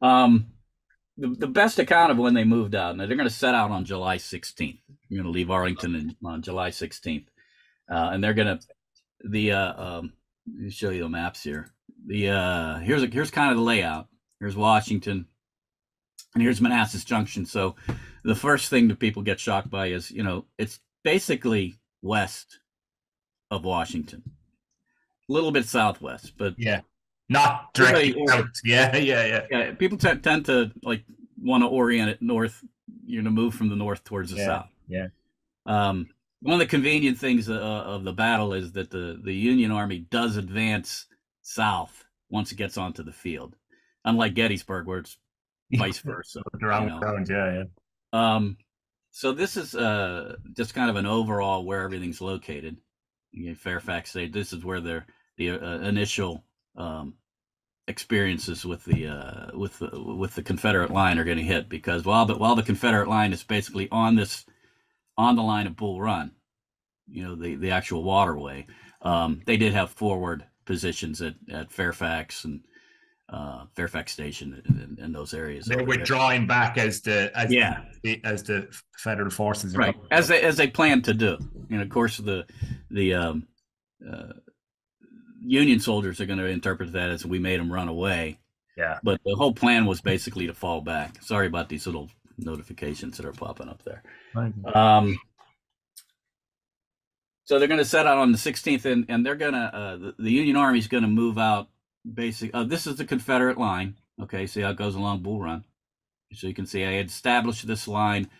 Um, the best account of when they moved out, and they're going to set out on July 16th. They're going to leave Arlington on July 16th, and they're going to let me show you the maps here. Here's kind of the layout. Here's Washington, and here's Manassas Junction. So the first thing that people get shocked by is, it's basically west of Washington, a little bit southwest, but Yeah. Not directly everybody, out. Yeah, yeah, yeah. yeah, people tend to like want to orient it north, move from the north towards the Yeah, south. yeah. Um, One of the convenient things of the battle is that the Union Army does advance south once it gets onto the field, unlike Gettysburg, where it's vice versa. The wrong way around, yeah, yeah. Um, so this is just kind of an overall where everything's located. Fairfax State. This is where the initial experiences with the Confederate line are going to hit, because while the Confederate line is basically on the line of Bull Run, the actual waterway, they did have forward positions at Fairfax and Fairfax Station and those areas They're over there. withdrawing back as Yeah, the federal forces are right. coming. As they plan to do, of course the uh, Union soldiers are going to interpret that as we made them run away. Yeah. But the whole plan was basically to fall back. Sorry about these little notifications that are popping up there. Um, so they're going to set out on the 16th, and they're going to the Union Army is going to move out. This is the Confederate line. Okay, see how it goes along Bull Run. So you can see I had established this line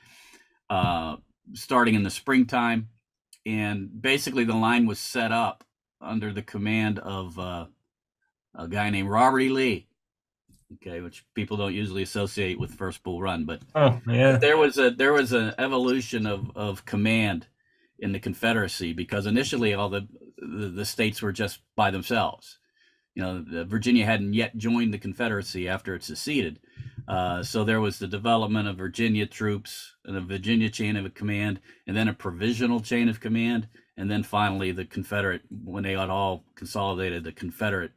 starting in the springtime, and basically the line was set up under the command of a guy named Robert E. Lee. Okay, which people don't usually associate with First Bull Run, but Oh, yeah. there was an evolution of command in the Confederacy, because initially all the states were just by themselves. Virginia hadn't yet joined the Confederacy after it seceded, so there was the development of Virginia troops and a Virginia chain of command, and then a provisional chain of command, and then finally the Confederate, when they got all consolidated, the Confederate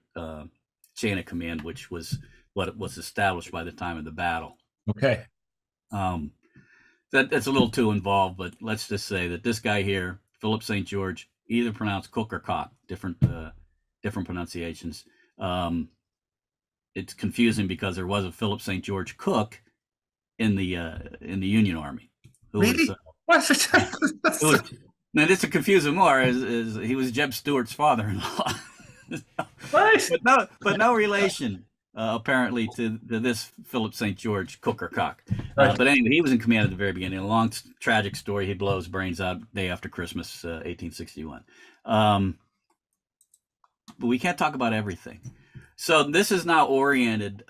chain of command, which was what was established by the time of the battle. Okay. Um, that's a little too involved, but let's just say that this guy here, Philip St. George, either pronounced Cook or Cock, different pronunciations. It's confusing because there was a Philip St. George Cook in the Union Army, who Really? was What? who was now this to confuse him more is he was Jeb Stuart's father-in-law. What? but no relation apparently to this Philip St. George Cook or Cock. Right. But anyway, he was in command at the very beginning. A long, tragic story. He blows brains out day after Christmas, 1861. But we can't talk about everything. So this is now oriented.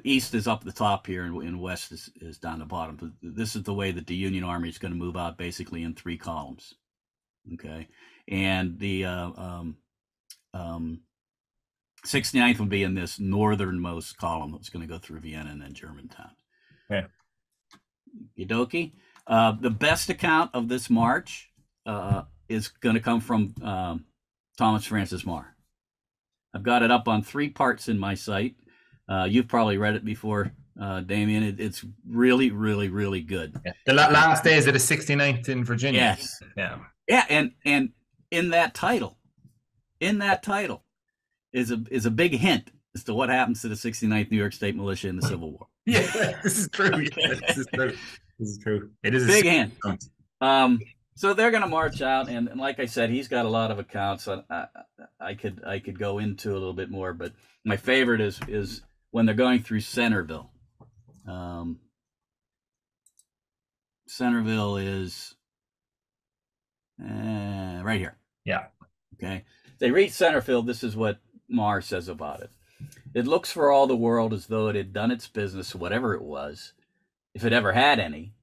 East is up the top here, and west is down the bottom. But this is the way that the Union Army is going to move out, basically in 3 columns. Okay, and the 69th will be in this northernmost column. It's going to go through Vienna and then Germantown. Yeah. Yodoki. The best account of this march is going to come from Thomas Francis Meagher. I've got it up on 3 parts in my site. You've probably read it before, Damien. It's really, really, really good. Yeah. The last days of the 69th in Virginia. Yes. Yeah. Yeah, and in that title is a big hint as to what happens to the 69th New York State Militia in the Civil War. Yeah, this is true. Yeah, this is true. This is true. It is a big hint. So they're going to march out, and like I said, he's got a lot of accounts. I could go into a little bit more, but my favorite is when they're going through Centerville. Centerville is right here. Yeah. Okay. They reach Centerville. This is what Meagher says about it. It looks for all the world as though it had done its business, whatever it was, if it ever had any,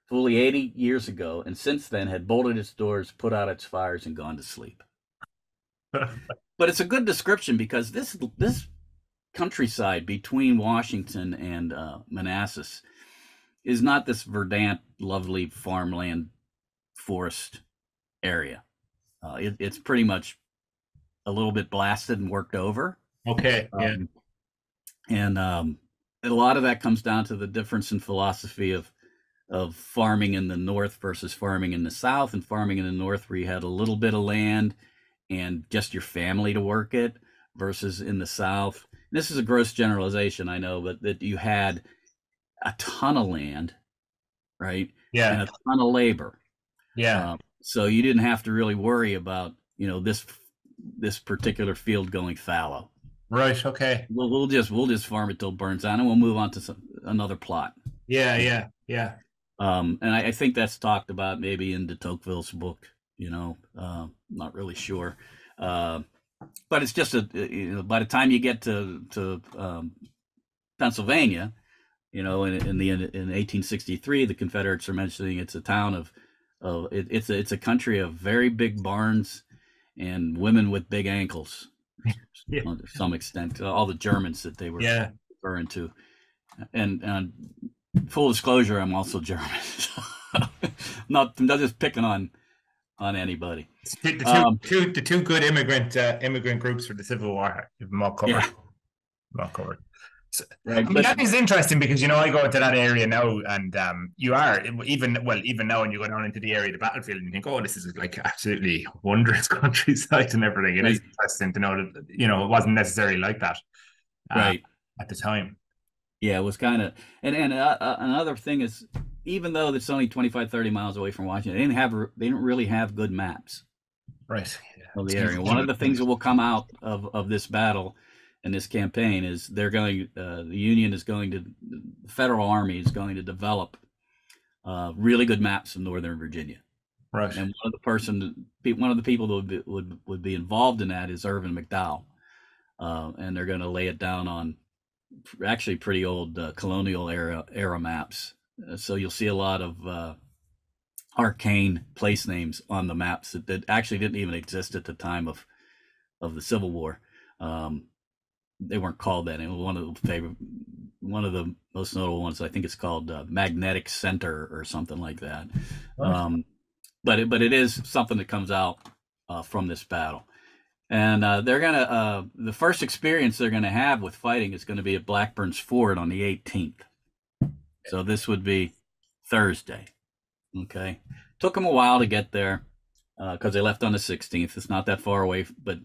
fully 80 years ago, and since then had bolted its doors, put out its fires, and gone to sleep. But it's a good description, because this countryside between Washington and Manassas is not this verdant, lovely farmland forest area. It's pretty much a little bit blasted and worked over. Okay. Yeah. And a lot of that comes down to the difference in philosophy of farming in the north versus farming in the south. And farming in the north, where you had a little bit of land and just your family to work it, versus in the south. And this is a gross generalization, I know, but that you had a ton of land, right, and Yeah. a ton of labor. Yeah. So you didn't have to really worry about, this particular field going fallow. Right. Okay. We'll just farm it till it burns down, and we'll move on to another plot. Yeah. Yeah. Yeah. And I think that's talked about maybe in de Tocqueville's book. Not really sure, but it's just by the time you get to Pennsylvania, in 1863, the Confederates are mentioning it's a town of it's a country of very big barns and women with big ankles. Yeah. To some extent, all the Germans that they were Yeah. referring to. And full disclosure, I'm also German. not just picking on anybody. The two good immigrant groups for the Civil War. You've them all covered. Yeah. All covered. So, Right, that is interesting because I go into that area now, and you are even now, when you go down into the area of the battlefield, and you think, oh, this is like absolutely wondrous countryside and everything. It is interesting to know that it wasn't necessarily like that, right, at the time. Yeah, it was kind of, and another thing is, even though it's only 25, 30 miles away from Washington, they didn't really have good maps, right, of the area. One of the things that will come out of this battle and this campaign is the federal army is going to develop really good maps of Northern Virginia. Right. And one of the people that would be involved in that is Irvin McDowell, and they're going to lay it down on actually pretty old colonial era maps. So you'll see a lot of arcane place names on the maps that actually didn't even exist at the time of the Civil War. They weren't called that. It was one of the most notable ones. I think it's called Magnetic Center or something like that. Right. But it is something that comes out from this battle. And they're gonna the first experience they're gonna have with fighting is going to be at Blackburn's Ford on the 18th. So this would be Thursday. Okay, took them a while to get there because they left on the 16th. It's not that far away, but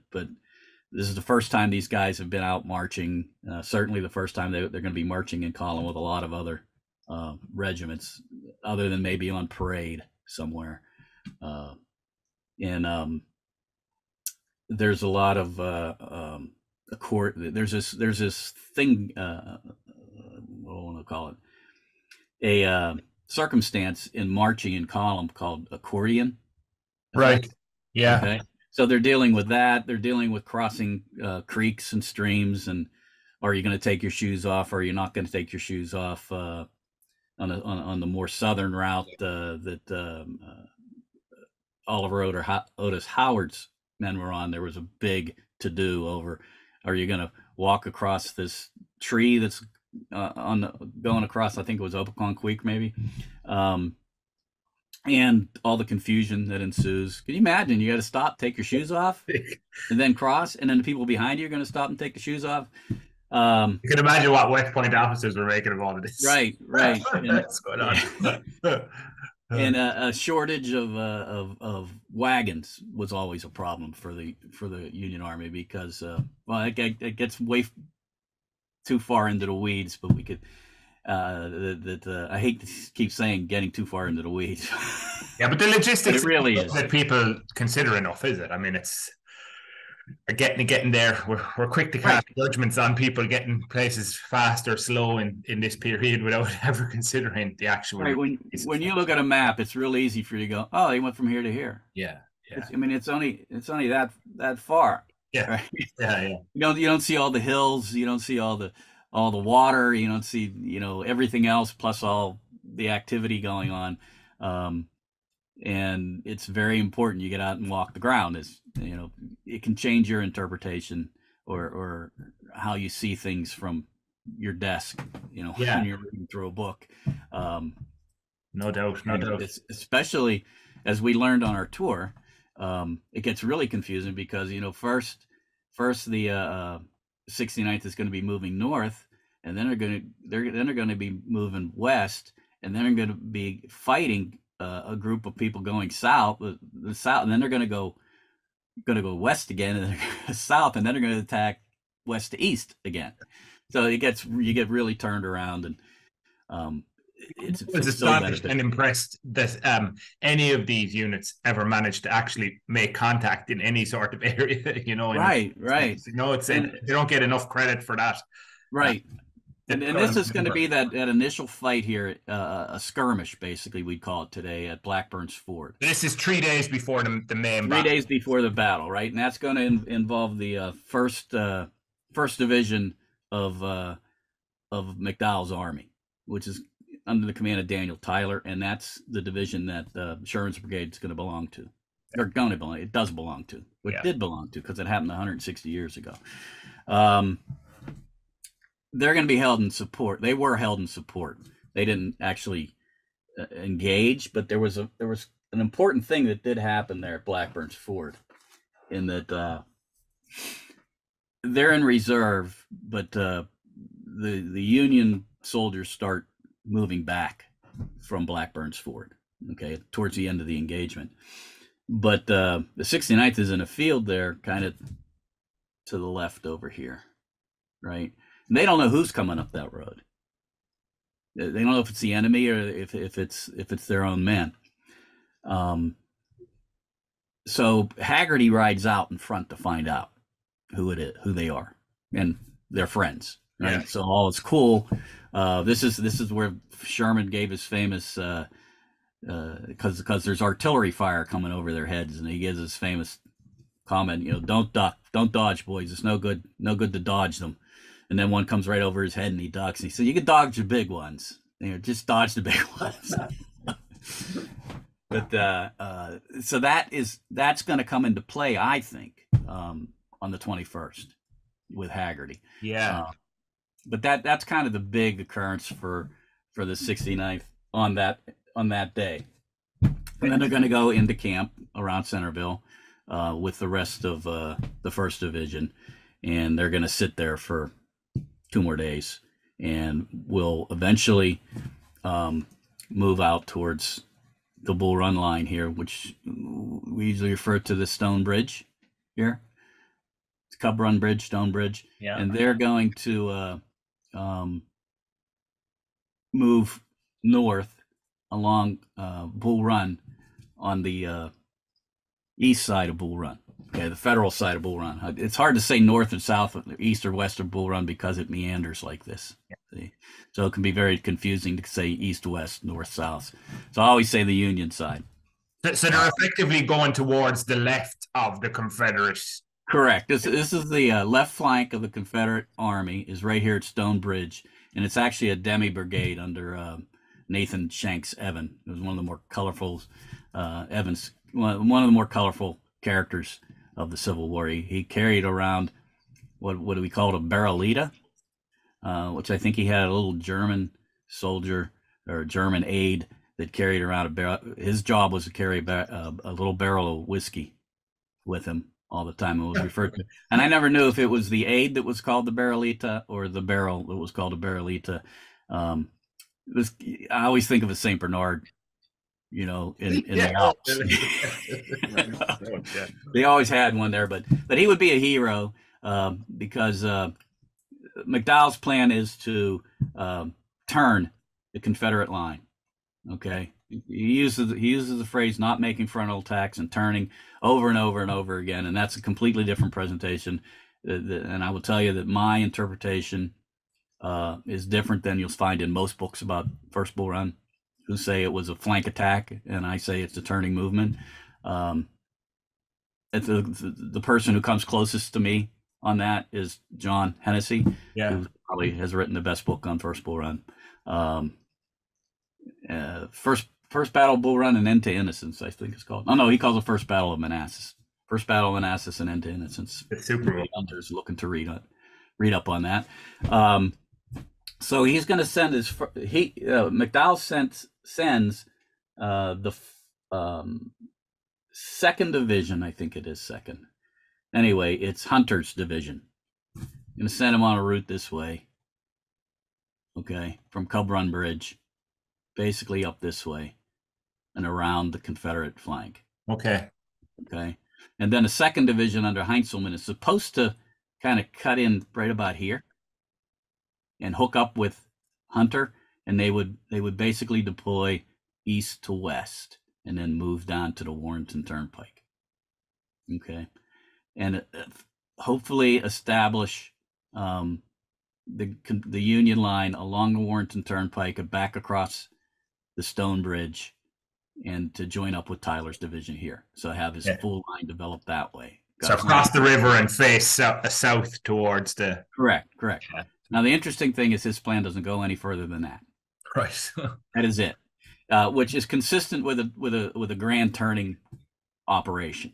this is the first time these guys have been out marching. Certainly the first time they're going to be marching in column with a lot of other regiments, other than maybe on parade somewhere. There's a lot of there's this thing, what do I want to call it, a circumstance in marching in column called accordion. Right. Yeah. Okay. So they're dealing with that. They're dealing with crossing creeks and streams, and are you going to take your shoes off, or are you not going to take your shoes off on the more southern route that Oliver Otis Howard's men were on? There was a big to-do over, are you going to walk across this tree that's going across, I think it was Opequon maybe, and all the confusion that ensues. Can you imagine? You got to stop, take your shoes off, and then cross, and then the people behind you are going to stop and take the shoes off. You can imagine what West Point officers were making of all of this. Right. What's going on? And a shortage of wagons was always a problem for the Union Army because it gets way too far into the weeds, but we could. I hate to keep saying getting too far into the weeds. Yeah, but the logistics it really is that people consider enough, is it? I mean, it's getting there. We're quick to cast judgments on people getting places fast or slow in this period without ever considering the actual. Right. When you look at a map, it's real easy for you to go, oh, they went from here to here. Yeah. I mean, it's only that far. Yeah. Right? Yeah. You don't see all the hills. You don't see all the water. You don't see everything else plus all the activity going on. And it's very important you get out and walk the ground. It can change your interpretation or how you see things from your desk, when you're reading through a book. No doubt. Especially as we learned on our tour, it gets really confusing because, first the 69th is going to be moving north, and then they're going to be moving west, and then they're going to be fighting a group of people going south, and then they're going to go west again, and then south, and then they're going to attack west to east again. So you get really turned around, and I was astonished and impressed that any of these units ever managed to actually make contact in any sort of area. Right. They don't get enough credit for that. Right. And this is going to be that initial fight here, a skirmish, basically, we'd call it today, at Blackburn's Ford. This is 3 days before the main battle. 3 days before the battle, right? And that's going to involve the first division of McDowell's army, which is under the command of Daniel Tyler, and that's the division that Sherman's brigade is going to belong to. Or going to belong, it does belong to. It did belong to, because it happened 160 years ago. They're going to be held in support. They were held in support. They didn't actually engage, but there was an important thing that did happen there at Blackburn's Ford, in that they're in reserve, but the Union soldiers start moving back from Blackburn's Ford, okay, towards the end of the engagement. But the 69th is in a field there, kind of to the left over here, right? And they don't know who's coming up that road. They don't know if it's the enemy or if it's their own men. So Haggerty rides out in front to find out who it is, who they are, and their friends. Right. Yeah. So all is cool. This is where Sherman gave his famous because there's artillery fire coming over their heads, and he gives his famous comment, don't duck, don't dodge, boys. It's no good to dodge them. And then one comes right over his head, and he ducks. And he said, "You can dodge the big ones. Just dodge the big ones." But so that's going to come into play, I think, on the 21st with Haggerty. Yeah. But that's kind of the big occurrence for the 69th on that day. And then they're going to go into camp around Centerville with the rest of the 1st Division, and they're going to sit there for 2 more days, and will eventually move out towards the Bull Run line here, which we usually refer to the Stone Bridge here. It's Cub Run Bridge, Stone Bridge. Yeah. And they're going to move north along Bull Run on the east side of Bull Run. Okay, the federal side of Bull Run. It's hard to say north and south, east or west of Bull Run, because it meanders like this. Yeah. So it can be very confusing to say east, west, north, south. So I always say the Union side. So they're effectively going towards the left of the Confederate. Correct. This is the left flank of the Confederate Army, is right here at Stone Bridge, and it's actually a demi brigade under Nathan Shanks Evan. It was one of the more colorful Evans, one of the more colorful characters of the Civil War. He carried around what do we call it, a barrelita, which I think he had a little German soldier or German aide that carried around a barrel. His job was to carry a little barrel of whiskey with him all the time. It was referred to, and I never knew if it was the aide that was called the barrelita or the barrel that was called a barrelita. I always think of a Saint Bernard, in the Alps. They always had one there, but he would be a hero because McDowell's plan is to turn the Confederate line. Okay, he uses the phrase "not making frontal attacks" and turning over and over and over again, and that's a completely different presentation. And I will tell you that my interpretation is different than you'll find in most books about First Bull Run, who say it was a flank attack, and I say it's a turning movement. The person who comes closest to me on that is John Hennessy, who probably has written the best book on First Bull Run. First Battle of Bull Run and End to Innocence, I think it's called. Oh no, he calls it First Battle of Manassas. First Battle of Manassas and End to Innocence. It's super. Hunters looking to read up on that. So he's going to send his. McDowell sends the 2nd Division, I think it is 2nd. Anyway, it's Hunter's division. I'm going to send him on a route this way, okay, from Cub Run Bridge, basically up this way and around the Confederate flank. Okay. Okay. And then a second division under Heintzelman is supposed to kind of cut in right about here and hook up with Hunter, and they would basically deploy east to west and then move down to the Warrenton Turnpike. Okay. And hopefully establish the Union line along the Warrenton Turnpike and back across the Stone Bridge, and to join up with Tyler's division here. So have his full line developed that way. So across the river and face south towards the... Correct. Yeah. Now, the interesting thing is his plan doesn't go any further than that. Right. That is it, which is consistent with a grand turning operation.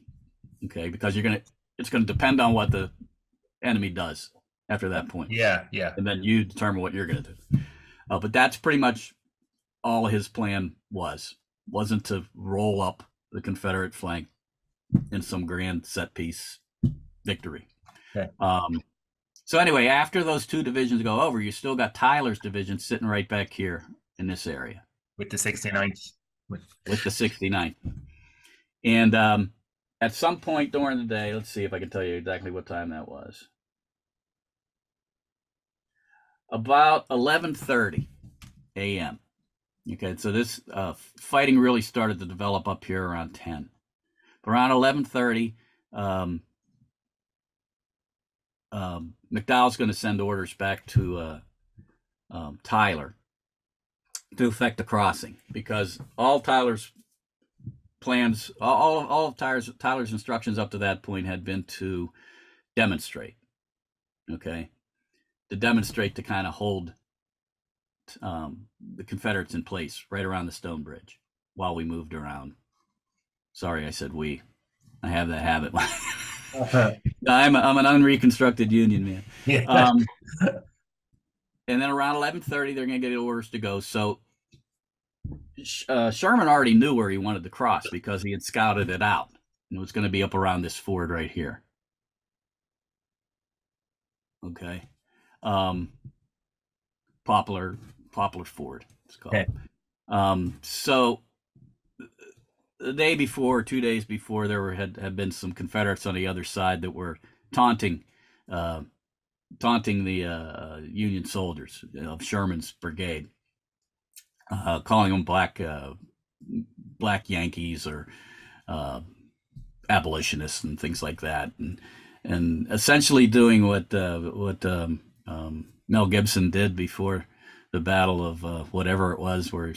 Okay, because it's going to depend on what the enemy does after that point. Yeah. And then you determine what you're going to do. But that's pretty much all his plan wasn't to roll up the Confederate flank in some grand set piece victory. Okay. So anyway, after those two divisions go over, you still got Tyler's division sitting right back here in this area. With the 69th. With the 69th. And at some point during the day, let's see if I can tell you exactly what time that was. About 11:30 a.m. Okay, so this fighting really started to develop up here around 10. But around 11:30, McDowell's going to send orders back to Tyler to effect a crossing, because all Tyler's plans, all of Tyler's instructions up to that point had been to demonstrate. Okay, to demonstrate to kind of hold the Confederates in place right around the Stone Bridge while we moved around. Sorry, I said we. I have that habit. I'm an unreconstructed Union man. Yeah. And then around 11:30, they're going to get orders to go. So Sherman already knew where he wanted to cross because he had scouted it out. And it was going to be up around this ford right here. Okay. Poplar Ford, it's called. Okay. So the day before, 2 days before, there had been some Confederates on the other side that were taunting the Union soldiers of Sherman's brigade, calling them black Yankees or abolitionists and things like that, and essentially doing what Mel Gibson did before the Battle of whatever it was, where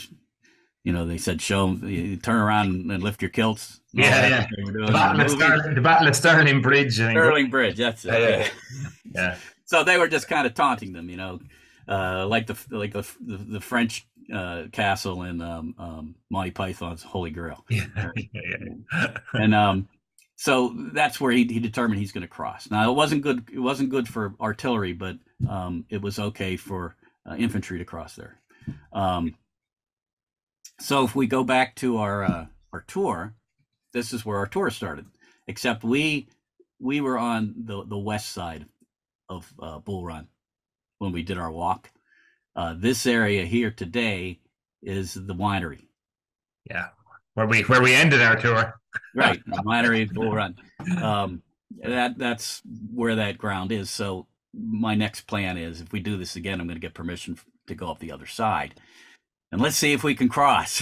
they said, "Show them, turn around and lift your kilts." Yeah. The Battle of Stirling Bridge. Stirling Bridge. That's it. Yeah. So they were just kind of taunting them, like the French castle in Monty Python's Holy Grail. Yeah. And so that's where he determined he's going to cross. Now, it wasn't good. It wasn't good for artillery, but it was okay for infantry to cross there. So if we go back to our tour, this is where our tour started. Except we were on the west side of Bull Run when we did our walk. This area here today is the winery. Yeah, where we ended our tour. Right, the winery, Bull Run. That's where that ground is. So my next plan is, if we do this again, I'm going to get permission to go up the other side, and let's see if we can cross.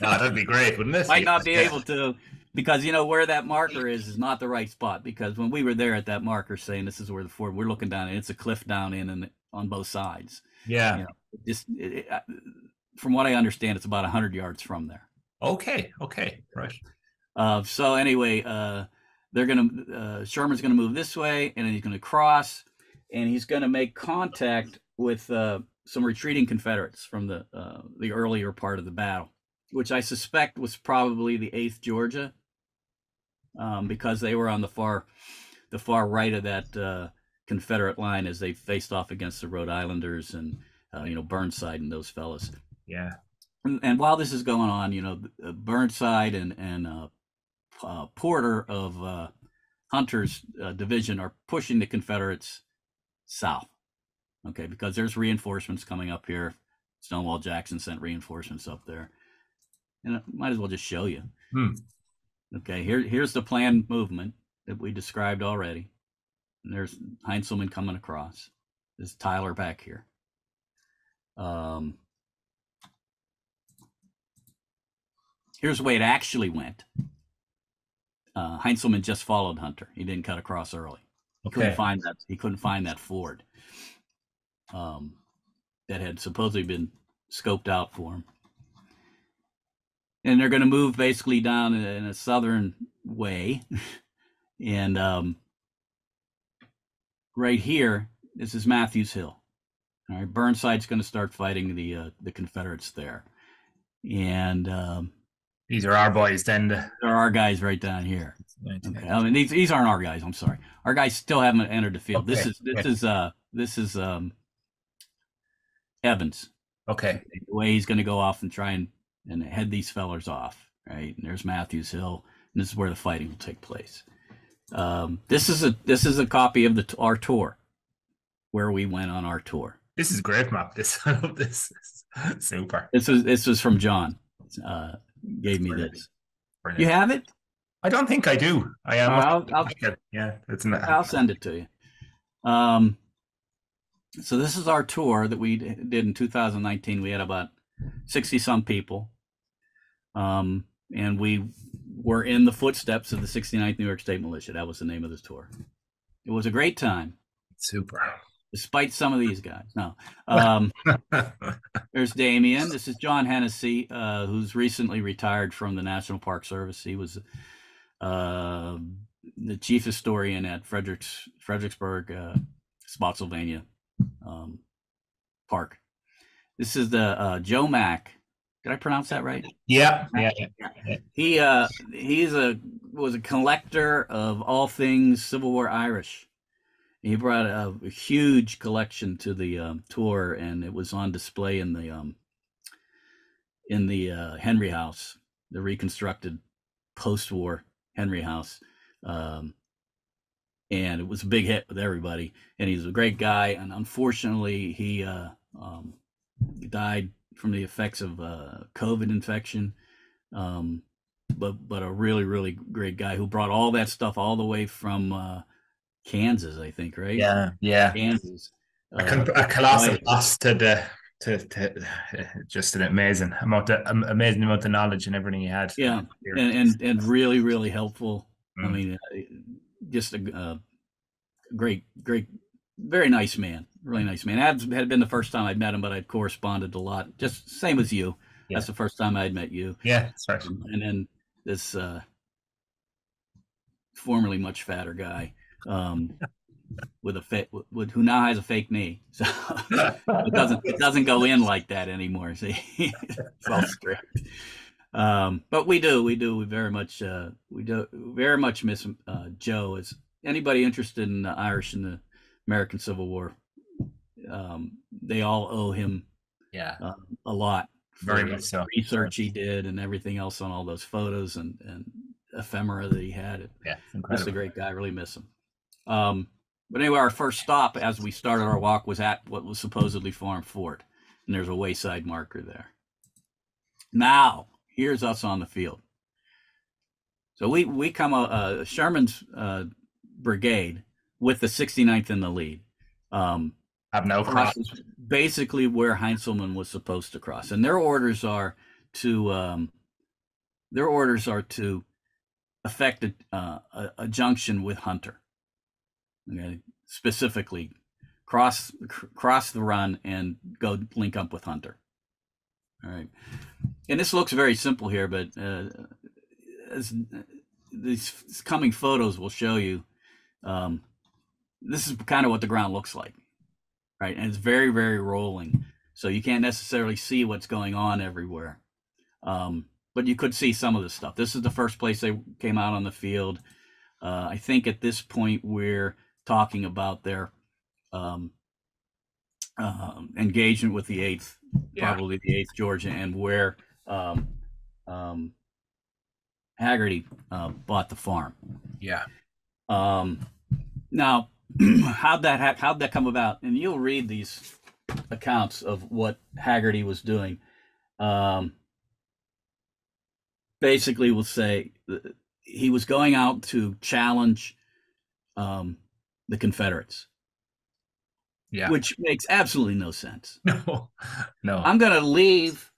Oh, that'd be great, wouldn't it? Might not be able to, because where that marker is not the right spot. Because when we were there at that marker, saying this is where the ford, we're looking down, and it's a cliff down in and on both sides. Yeah. From what I understand, it's about 100 yards from there. Okay. Right. So anyway, Sherman's gonna move this way, and then he's gonna cross, and he's gonna make contact with some retreating Confederates from the earlier part of the battle, which I suspect was probably the 8th Georgia, because they were on the far right of that Confederate line as they faced off against the Rhode Islanders and Burnside and those fellas. Yeah. And while this is going on, Burnside and Porter of Hunter's division are pushing the Confederates south. Okay, because there's reinforcements coming up here. Stonewall Jackson sent reinforcements up there, and I might as well just show you. Okay, here's the planned movement that we described already. And there's Heintzelman coming across. There's Tyler back here. Here's the way it actually went. Heintzelman just followed Hunter. He didn't cut across early. He couldn't find that. He couldn't find that ford that had supposedly been scoped out for him. And they're going to move basically down in a southern way, and right here, this is Matthews Hill. All right, Burnside's going to start fighting the Confederates there, and these are our boys. Then there are our guys right down here. Okay. I mean, these aren't our guys. I'm sorry. Our guys still haven't entered the field. Okay. This is Evans. Okay. The way he's going to go off and try and head these fellers off. Right. And there's Matthews Hill, and this is where the fighting will take place. This is a copy of our tour, where we went on our tour. This is great map. I love this. Super. This was from John. Gave me this. Brilliant. You have it? I don't think I do. I am. I'll send it to you. So this is our tour that we did in 2019. We had about 60 some people, and we were in the footsteps of the 69th New York State Militia. That was the name of the tour. It was a great time. Super. Despite some of these guys. No. There's Damien. This is John Hennessy, who's recently retired from the National Park Service. He was the chief historian at Fredericksburg, Spotsylvania Park. This is the Joe Mack. Did I pronounce that right? Yeah. He was a collector of all things Civil War Irish. He brought a huge collection to the tour, and it was on display in the Henry House, the reconstructed post-war Henry House, and it was a big hit with everybody. And he's a great guy, and unfortunately, he died from the effects of COVID infection. But a really, really great guy who brought all that stuff all the way from Kansas, I think, right? Yeah. Kansas. A colossal loss to just an amazing amount of knowledge and everything he had. Yeah, and really, really helpful. I mean, just a great, very nice man. Really nice man. Had been the first time I'd met him, but I'd corresponded a lot. Just same as you. Yeah. That's the first time I'd met you. Yeah, that's right. And then this formerly much fatter guy. With who now has a fake knee, so it doesn't go in like that anymore. See, it's all strict. But we very much miss Joe. As anybody interested in the Irish and the American Civil War, they all owe him a lot. Very much so. Research he did and everything else on all those photos and ephemera that he had. Yeah, just a great guy. Really miss him. But anyway, our first stop as we started our walk was at what was supposedly Farm Fort, and there's a wayside marker there. Now, here's us on the field. So we come Sherman's brigade with the 69th in the lead. Have no cross. Basically where Heintzelman was supposed to cross, and their orders are to effect a junction with Hunter. Okay, specifically cross the run and go link up with Hunter. All right, and this looks very simple here, but as these coming photos will show you, this is kind of what the ground looks like, right? And it's very, very rolling, so you can't necessarily see what's going on everywhere, but you could see some of the stuff. This is the first place they came out on the field. I think at this point we're talking about their engagement with the 8th, probably the 8th Georgia, and where Haggerty bought the farm. Yeah. Now, how'd that come about? And you'll read these accounts of what Haggerty was doing. Basically, will say he was going out to challenge the Confederates. Yeah. Which makes absolutely no sense. No. I'm going to leave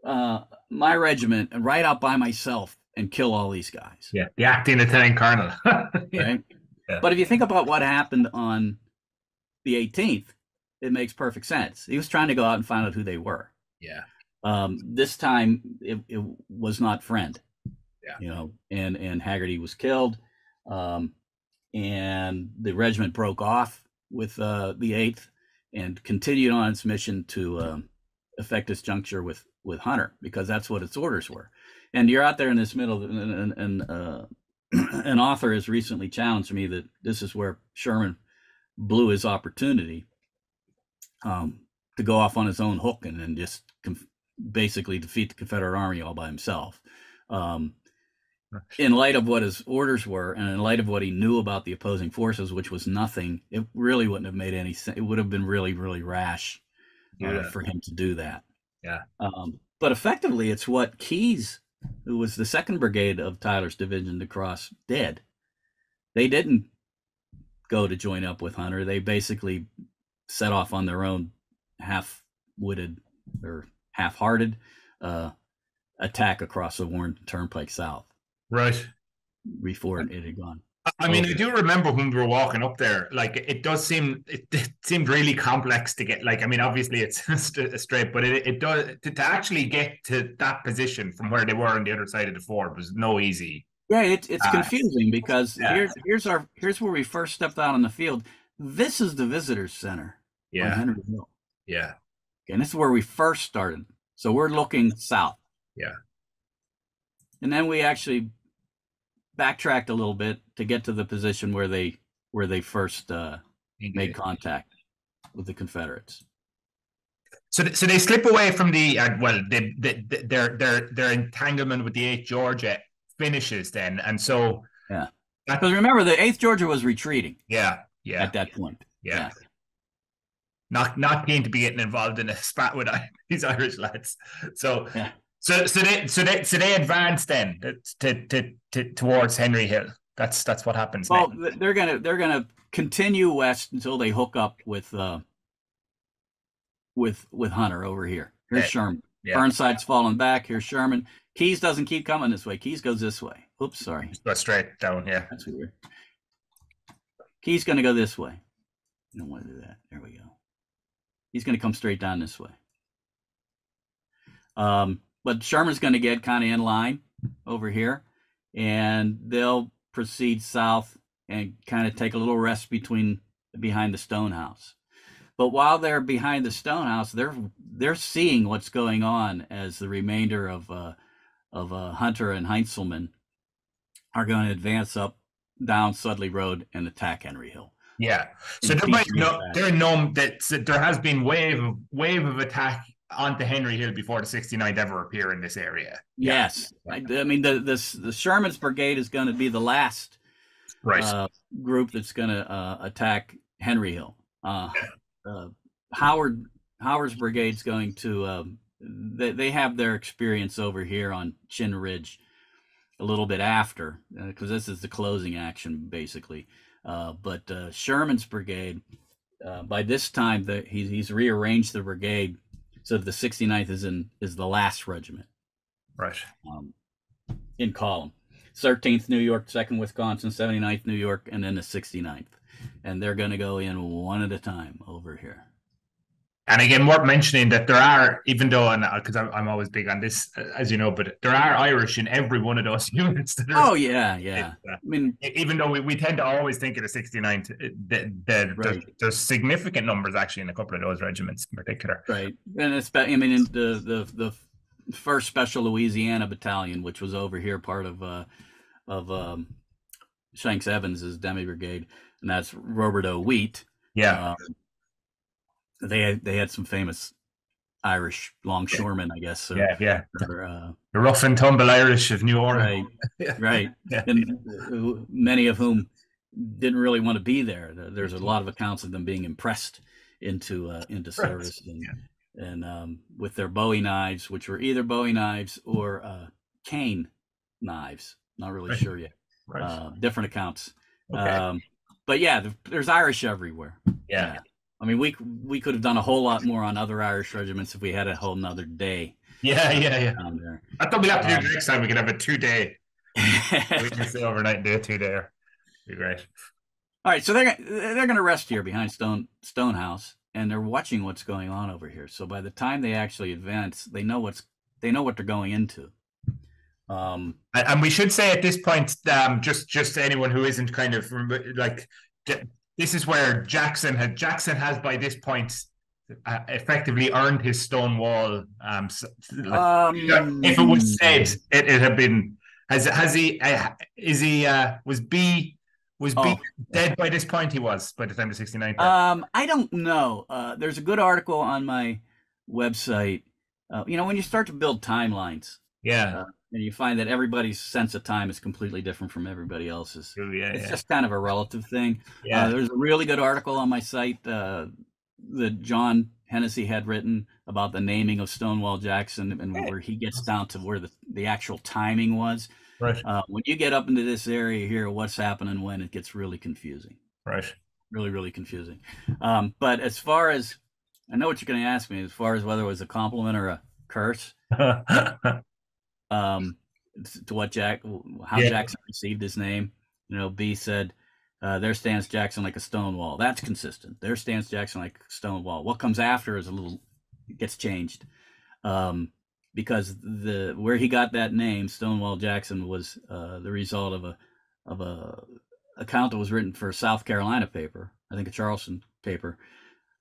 my regiment and ride out by myself and kill all these guys. Yeah, the acting lieutenant colonel. Right? Yeah. But if you think about what happened on the 18th, it makes perfect sense. He was trying to go out and find out who they were. Yeah. This time it was not Friend. Yeah. And Haggerty was killed, and the regiment broke off with the 8th and continued on its mission to effect its juncture with Hunter, because that's what its orders were. And you're out there in this middle, and an author has recently challenged me that this is where Sherman blew his opportunity to go off on his own hook and just basically defeat the Confederate Army all by himself. In light of what his orders were, and in light of what he knew about the opposing forces, which was nothing, it really wouldn't have made any sense. It would have been really, really rash for him to do that. Yeah. But effectively, it's what Keyes, who was the 2nd Brigade of Tyler's division to cross, did. They didn't go to join up with Hunter. They basically set off on their own half-witted or half-hearted attack across the Warren Turnpike south. Right. Before it had gone. I mean, I do remember when we were walking up there, like it seemed really complex to get, like, I mean, obviously it's straight, but it does, to actually get to that position from where they were on the other side of the ford was no easy. Yeah, it's confusing because here's where we first stepped out on the field. This is the visitor's center. Yeah. On Henry Hill. Yeah. And this is where we first started. So we're looking south. Yeah. And then we actually backtracked a little bit to get to the position where they first made contact with the Confederates. So they slip away from the their entanglement with the 8th Georgia finishes then, and so because remember the 8th Georgia was retreating. Yeah. At that point. Yeah. Not keen to be getting involved in a spat with these Irish lads. So. Yeah. So they advance then towards Henry Hill. That's what happens. Well, next. they're gonna continue west until they hook up with Hunter over here. Here's Sherman. Yeah. Burnside's falling back. Here's Sherman. Keyes doesn't keep coming this way. Keyes goes this way. Oops, sorry. Just go straight down. Yeah, that's weird. Keyes gonna go this way. I don't want to do that. There we go. He's gonna come straight down this way. But Sherman's going to get kind of in line over here, and they'll proceed south and kind of take a little rest behind the Stonehouse. But while they're behind the Stonehouse, they're seeing what's going on as the remainder of Hunter and Heintzelman are going to advance up down Sudley Road and attack Henry Hill. Yeah, so there has been wave of attack onto Henry Hill before the 69th ever appear in this area. Yes. I mean, the Sherman's brigade is going to be the last group that's going to attack Henry Hill. Howard's brigade's going to, they have their experience over here on Chin Ridge a little bit after, because this is the closing action, basically. But Sherman's brigade, by this time, he's rearranged the brigade so the 69th is the last regiment, right? In column, 13th New York, 2nd Wisconsin, 79th New York, and then the 69th, and they're going to go in one at a time over here. And again, worth mentioning that there are, even though, and because I'm always big on this, as you know, but there are Irish in every one of those units. I mean, even though we tend to always think of the 69th, there's significant numbers actually in a couple of those regiments in particular. Right, and in the first Special Louisiana Battalion, which was over here, part of Shanks Evans's demi brigade, and that's Robert O. Wheat. Yeah. They had some famous Irish longshoremen, I guess. So, the rough and tumble Irish of New Orleans. Right. And many of whom didn't really want to be there. There's a lot of accounts of them being impressed into service, and with their Bowie knives, which were either Bowie knives or cane knives. Not really sure yet. Different accounts. Okay. But yeah, there's Irish everywhere. Yeah. I mean, we could have done a whole lot more on other Irish regiments if we had a whole nother day. Yeah. Down there. I thought we'd have to do it next time. We could have a 2-day. We can stay overnight and do a 2-day. Be great. All right, so they're going to rest here behind Stonehouse, and they're watching what's going on over here. So by the time they actually advance, they know what they're going into. And we should say at this point, just to anyone who isn't kind of like, this is where Jackson has by this point effectively earned his stone wall. If it was said, it had been. Was B dead by this point? He was by the time of 69. I don't know. There's a good article on my website. When you start to build timelines, and you find that everybody's sense of time is completely different from everybody else's. It's just kind of a relative thing. There's a really good article on my site that John Hennessy had written about the naming of Stonewall Jackson, and where he gets down to where the actual timing was. Right. When you get up into this area here, what's happening when, it gets really confusing. Right. Really, really confusing. But as far as, I know what you're going to ask me, as far as whether it was a compliment or a curse, to what Jackson received his name. B said, there stands Jackson like a stone wall. That's consistent. There stands Jackson like a stone wall. What comes after is gets changed. Because where he got that name, Stonewall Jackson, was the result of a account that was written for a South Carolina paper, I think a Charleston paper,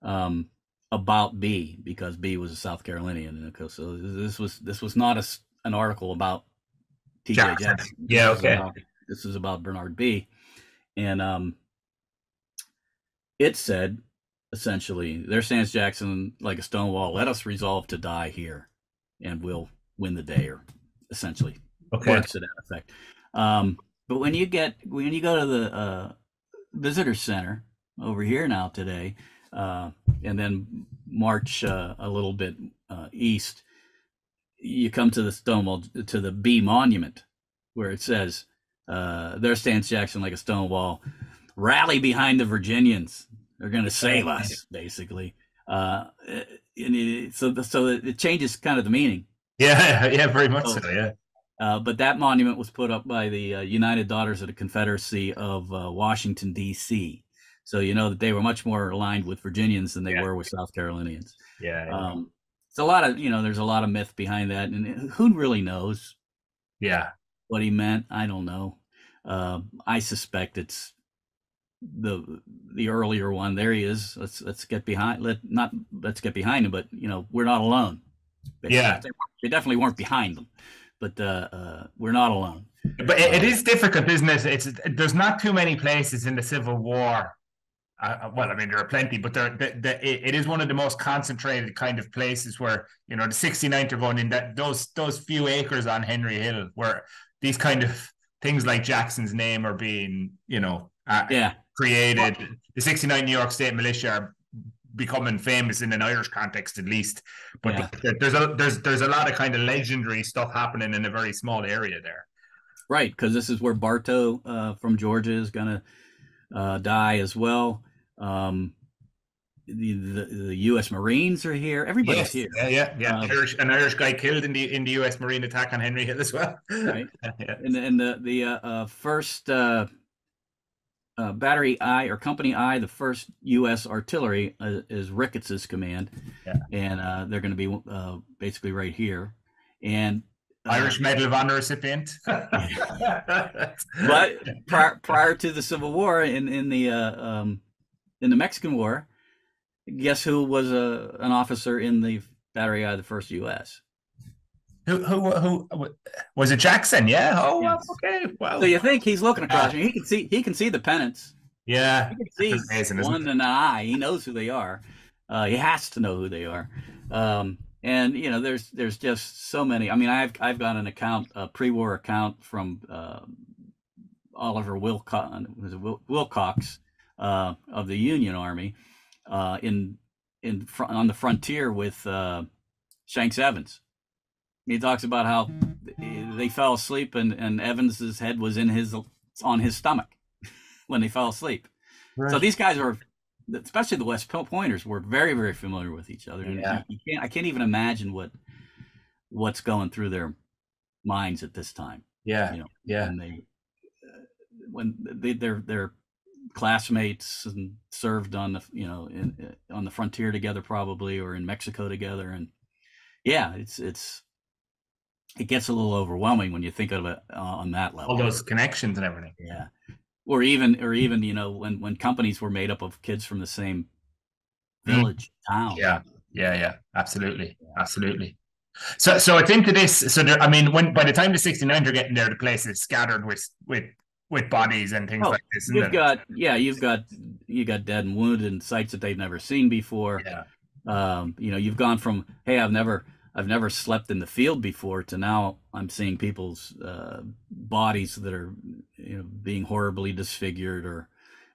about B, because B was a South Carolinian. So this was not an article about T.J. Jackson. Yeah, okay. This is about Bernard B. And it said, essentially, there stands Jackson like a stone wall. Let us resolve to die here, and we'll win the day, or essentially words to that effect. But when you go to the visitor center over here now today, and then march a little bit east, you come to the Stonewall, to the B monument, where it says, there stands Jackson like a stone wall. Rally behind the Virginians. They're going to save us, basically. So it changes kind of the meaning. Yeah, very much so. Yeah. But that monument was put up by the United Daughters of the Confederacy of Washington, D.C. So you know that they were much more aligned with Virginians than they were with South Carolinians. Yeah. It's a lot of, there's a lot of myth behind that, and who really knows? Yeah. What he meant, I don't know. I suspect it's the earlier one. There he is. Let's get behind. Let's get behind him. But we're not alone. Yeah, they definitely weren't behind them, but we're not alone. But it is difficult, isn't it? There's not too many places in the Civil War. Well, I mean, there are plenty, but it is one of the most concentrated kind of places where the 69th are going in, that those few acres on Henry Hill where these kind of things like Jackson's name are being created. The 69 New York State Militia are becoming famous in an Irish context, at least. But there's a lot of kind of legendary stuff happening in a very small area there. Right, because this is where Bartow from Georgia is going to die as well. The U.S. Marines are here. Everybody's here. Yeah. An Irish guy killed in the U.S. Marine attack on Henry Hill as well. Right. And the first Battery I, or Company I, the first U.S. Artillery, is Ricketts's command, and they're going to be basically right here. And Irish Medal of Honor recipient. But prior to the Civil War, in the Mexican War, guess who was an officer in the Battery I, the first U.S.? Who was it? Jackson? Yeah. Oh, yes. Okay. Wow. So you think he's looking across? He can see the pennants. Yeah. He can see one and an eye. He knows who they are. He has to know who they are. And there's just so many. I mean, I've got an account, a pre-war account from Oliver Wilcox of the Union Army on the frontier with Shanks Evans. He talks about how they fell asleep and Evans's head was on his stomach when they fell asleep. Right. So these guys are, especially the West Pointers, were very, very familiar with each other. Yeah. And I can't even imagine what's going through their minds at this time. Yeah. You know, yeah. When they're classmates and served on the on the frontier together, probably, or in Mexico together, and yeah, it gets a little overwhelming when you think of it on that level. All those connections and everything. Yeah. Or even when companies were made up of kids from the same village, town. Yeah, absolutely. So it's into this. So by the time the 69 are getting there, the place is scattered with bodies and things like this. You've got dead and wounded in sites that they've never seen before. Yeah. You've gone from, hey, I've never slept in the field before, to now I'm seeing people's bodies that are being horribly disfigured,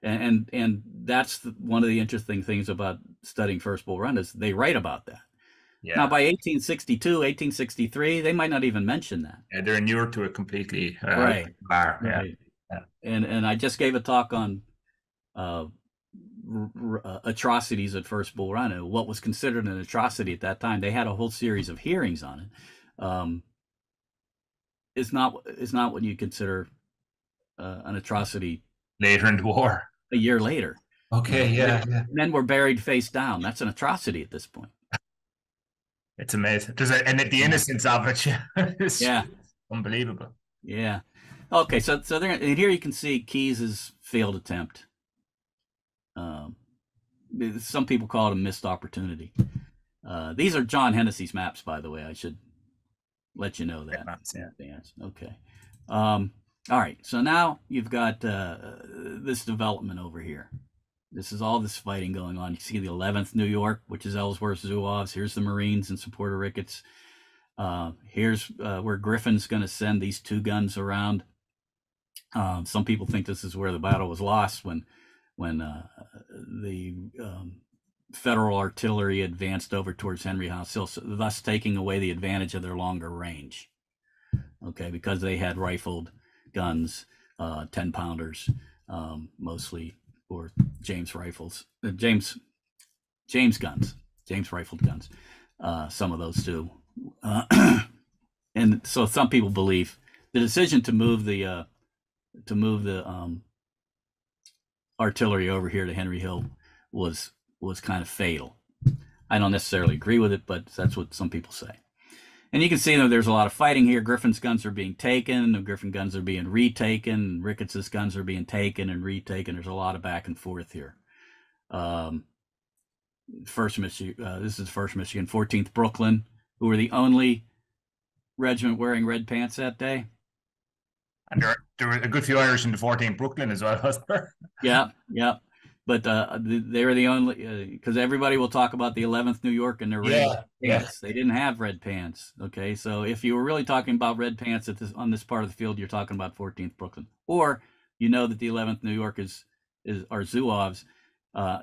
and that's one of the interesting things about studying First Bull Run is they write about that. Yeah. Now, by 1862, 1863, they might not even mention that. Yeah, they're inured to it completely. Right. Right. Yeah. And I just gave a talk on atrocities at First Bull Run, and what was considered an atrocity at that time. They had a whole series of hearings on it. It's not what you consider an atrocity later in the war. A year later. Okay, yeah. Men were buried face down. That's an atrocity at this point. It's amazing. And the innocence of it is unbelievable. Yeah. Okay, so there, and here you can see Keyes's failed attempt. Some people call it a missed opportunity. These are John Hennessy's maps, by the way. I should let you know that. Yeah. Okay. All right. So now you've got this development over here. This is all this fighting going on. You see the 11th New York, which is Ellsworth's Zouaves. Here's the Marines in support of Ricketts. Here's where Griffin's going to send these two guns around. Some people think this is where the battle was lost when the Federal artillery advanced over towards Henry House Hill, so thus taking away the advantage of their longer range. Okay, because they had rifled guns, 10-pounders, mostly, or James rifles, James guns, James rifled guns, some of those too. And so some people believe the decision to move the artillery over here to Henry Hill was kind of fatal. I don't necessarily agree with it, but that's what some people say. And you can see that there's a lot of fighting here. Griffin's guns are being taken, the Griffin guns are being retaken, Ricketts's guns are being taken and retaken. There's a lot of back and forth here. First Michigan, this is First Michigan, 14th Brooklyn, who were the only regiment wearing red pants that day. And there were a good few Irish in the 14th Brooklyn as well, wasn't there? Yeah. But they were the only, because everybody will talk about the 11th New York and their red pants. They didn't have red pants. Okay, so if you were really talking about red pants on this part of the field, you're talking about 14th Brooklyn, or that the 11th New York are Zouaves.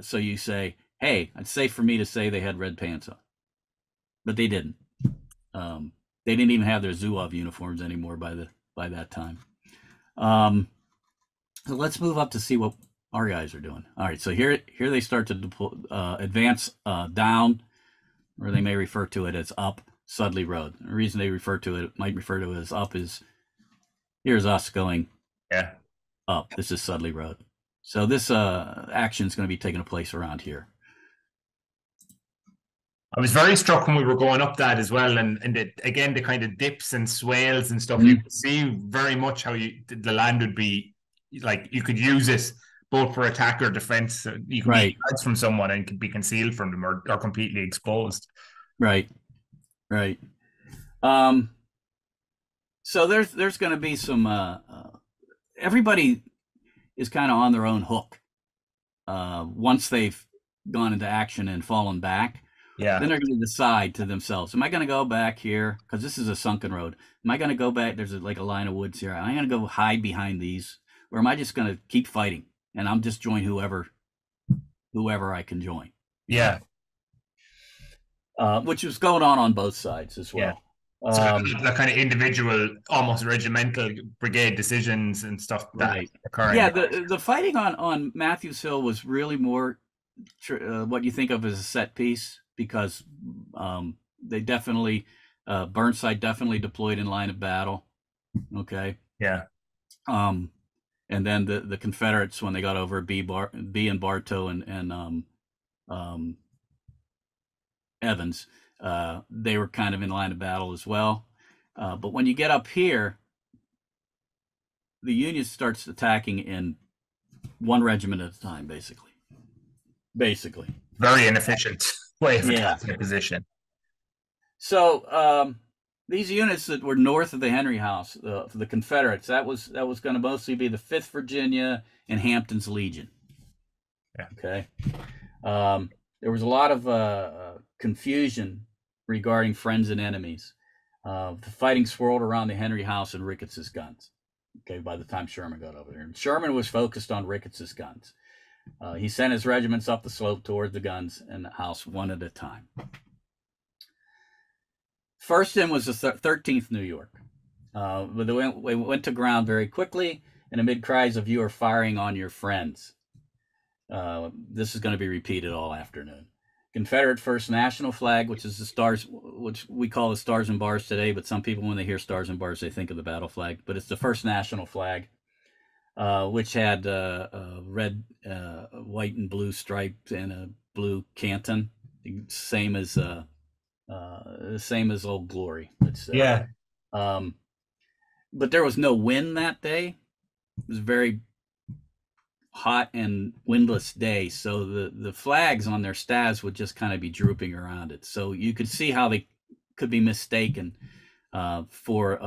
So you say, hey, it's safe for me to say they had red pants on, but they didn't. They didn't even have their Zouave uniforms anymore by that time. So let's move up to see what our guys are doing. All right, so here they start to advance down, or they may refer to it as up Sudley Road. The reason they might refer to it as up is here's us going up. This is Sudley Road. So this action is going to be taking place around here. I was very struck when we were going up that as well, and again the kind of dips and swales and stuff. You could see very much how the land would be like you could use it both for attack or defense. You can be guards from someone and can be concealed from them or completely exposed. Right. So there's going to be some. Everybody is kind of on their own hook once they've gone into action and fallen back. Yeah. Then they're going to decide to themselves, am I going to go back here? Because this is a sunken road. Am I going to go back? There's like a line of woods here. Am I going to go hide behind these? or am I just going to keep fighting and I'm just join whoever I can join? Yeah. Which was going on both sides as well. So the kind of individual, almost regimental brigade decisions and stuff that Right. occurring. Yeah, the fighting on Matthews Hill was really more what you think of as a set piece, because they definitely Burnside definitely deployed in line of battle. Okay. Yeah. And then the Confederates, when they got over B and Bartow and Evans, they were kind of in line of battle as well. But when you get up here, the Union starts attacking in one regiment at a time, basically. Very inefficient way of attacking a position. So these units that were north of the Henry House, for the Confederates, that was going to mostly be the 5th Virginia and Hampton's Legion. Yeah. Okay. There was a lot of confusion regarding friends and enemies. The fighting swirled around the Henry House and Ricketts's guns. Okay, by the time Sherman got over there, and Sherman was focused on Ricketts's guns. He sent his regiments up the slope toward the guns and the house one at a time. First in was the 13th New York. But they went to ground very quickly, and amid cries of "You are firing on your friends." This is going to be repeated all afternoon. Confederate First National Flag, which is the stars, which we call the Stars and Bars today, but some people, when they hear Stars and Bars, they think of the battle flag. But it's the First National Flag, which had red, white, and blue stripes and a blue canton, same as Old Glory. Yeah. But there was no wind that day. It was very hot and windless day, so the flags on their staves would just kind of be drooping around it. So you could see how they could be mistaken for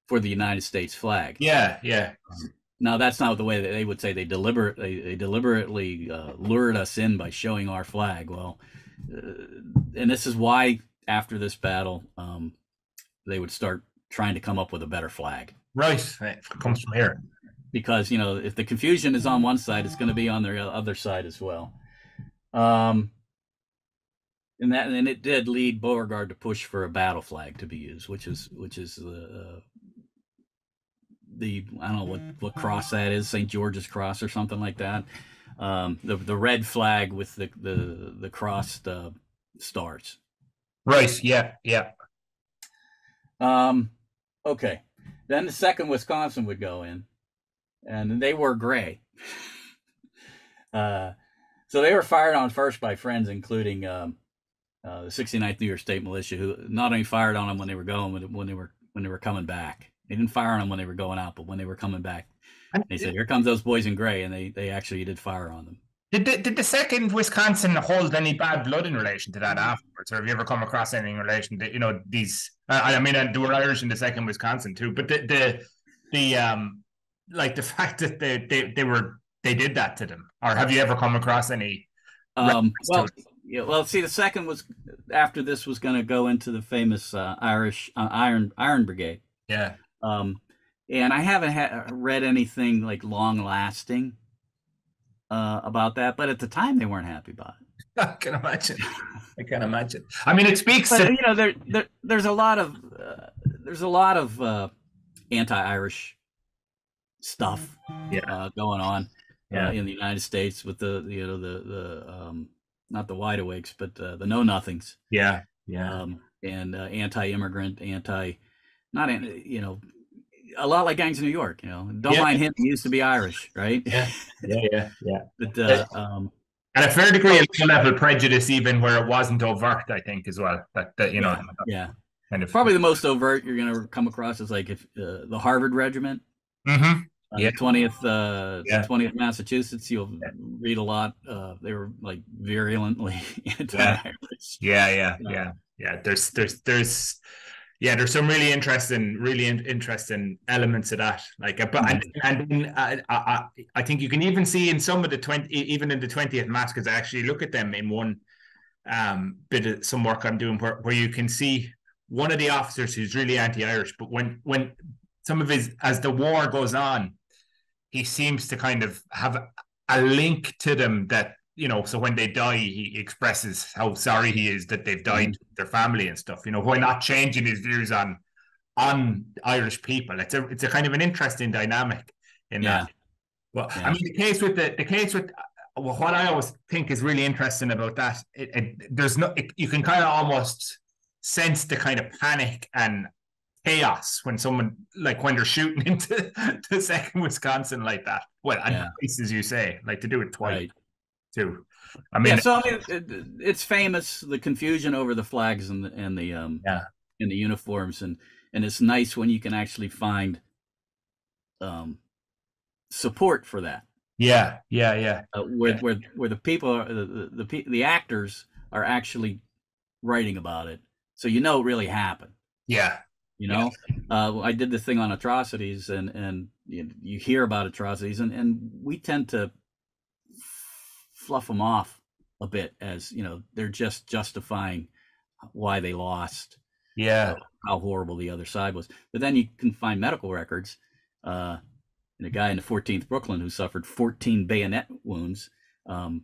the United States flag. Yeah, yeah. Now that's not the way that they would say. They deliberately lured us in by showing our flag. Well, and this is why after this battle, they would start trying to come up with a better flag. Right, it comes from here. Because, if the confusion is on one side, it's going to be on the other side as well. And it did lead Beauregard to push for a battle flag to be used, which is the I don't know what cross that is, St. George's Cross or something like that. The red flag with the crossed stars. Right. Yeah. Yeah. Okay. Then the 2nd Wisconsin would go in. And they were gray. So they were fired on first by friends, including the 69th New York State Militia, who not only fired on them when they were going, when they were coming back. They didn't fire on them when they were going out, but when they were coming back, they said, "Here comes those boys in gray," and they actually did fire on them. Did the 2nd Wisconsin hold any bad blood in relation to that afterwards, or have you ever come across anything in relation to these? I mean, there were Irish in the 2nd Wisconsin too, but the like the fact that they did that to them, or have you ever come across any? Well, see, the 2nd was after this was going to go into the famous Irish Iron Brigade. Yeah. And I haven't read anything like long lasting about that, but at the time they weren't happy about it. I can imagine. I mean, it speaks but, to there's a lot of anti-Irish stuff going on in the United States with the not the wide awakes, but the know nothings. Yeah. And anti-immigrant, a lot like Gangs of New York. Don't mind him. He used to be Irish, right? Yeah. But and a fair degree of level prejudice, even where it wasn't overt, I think, as well. That yeah. Kind of probably the most overt you're going to come across is like if the Harvard Regiment. Mm-hmm. The 20th Massachusetts, you'll read a lot. They were like virulently anti-Irish. Yeah. There's some really interesting elements of that. Like, I think you can even see in some of the even in the 20th Mass, because I actually look at them in one bit of some work I'm doing where you can see one of the officers who's really anti-Irish, but when some of his, as the war goes on, he seems to kind of have a link to them that, you know, so when they die, he expresses how sorry he is that they've died, their family and stuff, you know, while not changing his views on Irish people. It's a kind of an interesting dynamic in that. Well, I mean, the case with well, what I always think is really interesting about that, you can kind of almost sense the kind of panic and chaos when when they're shooting into the second Wisconsin like that. Well, and twice, as you say, like to do it twice too. I mean, it's famous, the confusion over the flags and the uniforms, and it's nice when you can actually find support for that. Where the people, the actors are actually writing about it, so you know it really happened. You know, I did the thing on atrocities, and you hear about atrocities, and we tend to fluff them off a bit, as you know, they're just justifying why they lost, how horrible the other side was. But then you can find medical records, and a guy in the 14th Brooklyn who suffered 14 bayonet wounds, or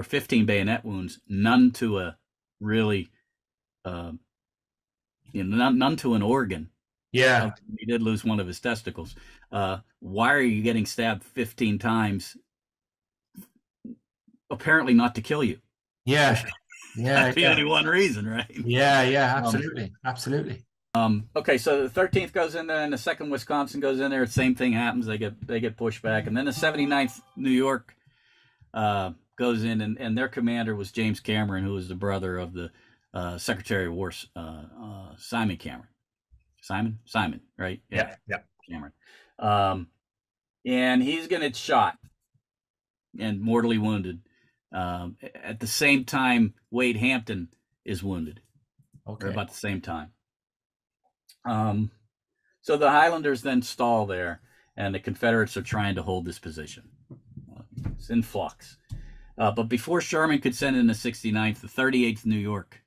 15 bayonet wounds, none to a really none to an organ. He did lose one of his testicles. Why are you getting stabbed 15 times? Apparently not to kill you. That's the only one reason, right? Absolutely. Okay, so the 13th goes in there, and the 2nd Wisconsin goes in there. Same thing happens. They get pushed back, and then the 79th New York goes in, and their commander was James Cameron, who was the brother of the Secretary of War, Simon Cameron. Simon, right? Yeah. Cameron. And he's gonna get shot and mortally wounded. At the same time, Wade Hampton is wounded. Okay. Or about the same time. So the Highlanders then stall there, and the Confederates are trying to hold this position. It's in flux. But before Sherman could send in the 69th, the 38th New York,